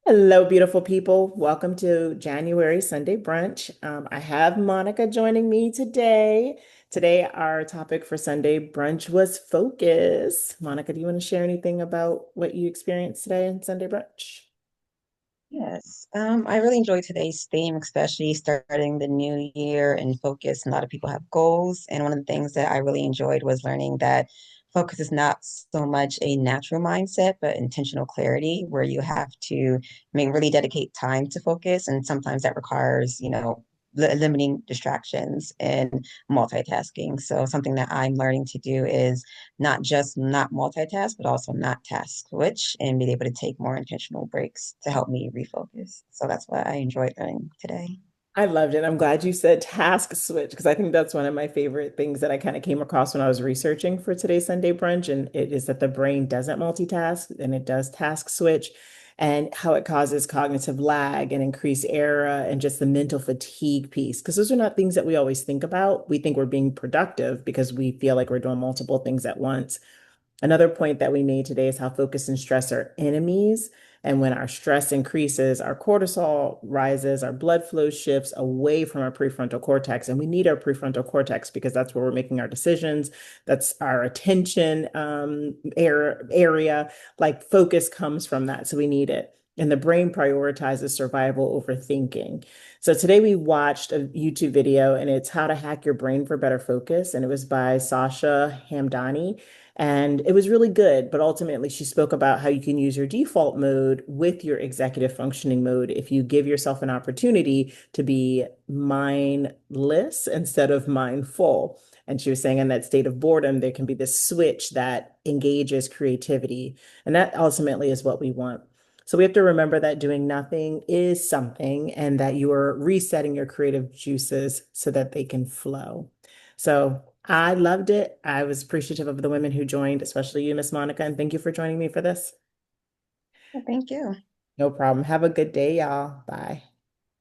Hello, beautiful people. Welcome to January Sunday Brunch. I have Monica joining me today. Today, our topic for Sunday brunch was focus. Monica, do you want to share anything about what you experienced today in Sunday brunch? Yes, I really enjoyed today's theme, especially starting the new year and focus. A lot of people have goals, and one of the things that I really enjoyed was learning that focus is not so much a natural mindset, but intentional clarity, where you have to, really dedicate time to focus, and sometimes that requires, limiting distractions and multitasking. So something that I'm learning to do is not just not multitask, but also not task switch and be able to take more intentional breaks to help me refocus. So that's what I enjoyed learning today. I loved it. I'm glad you said task switch because I think that's one of my favorite things that I kind of came across when I was researching for today's Sunday brunch. And it is that the brain doesn't multitask and it does task switch, and how it causes cognitive lag and increased error and just the mental fatigue piece. Because those are not things that we always think about. We think we're being productive because we feel like we're doing multiple things at once. Another point that we made today is how focus and stress are enemies. And when our stress increases, our cortisol rises, our blood flow shifts away from our prefrontal cortex. And we need our prefrontal cortex because that's where we're making our decisions. That's our attention area. Like focus comes from that. So we need it. And the brain prioritizes survival over thinking. So today we watched a YouTube video, and it's how to hack your brain for better focus. And it was by Sasha Hamdani. And it was really good, but ultimately she spoke about how you can use your default mode with your executive functioning mode if you give yourself an opportunity to be mindless instead of mindful. And she was saying in that state of boredom, there can be this switch that engages creativity. And that ultimately is what we want. So we have to remember that doing nothing is something and that you are resetting your creative juices so that they can flow. So I loved it. I was appreciative of the women who joined, especially you, Miss Monica, and thank you for joining me for this. Well, thank you. No problem. Have a good day, y'all. Bye.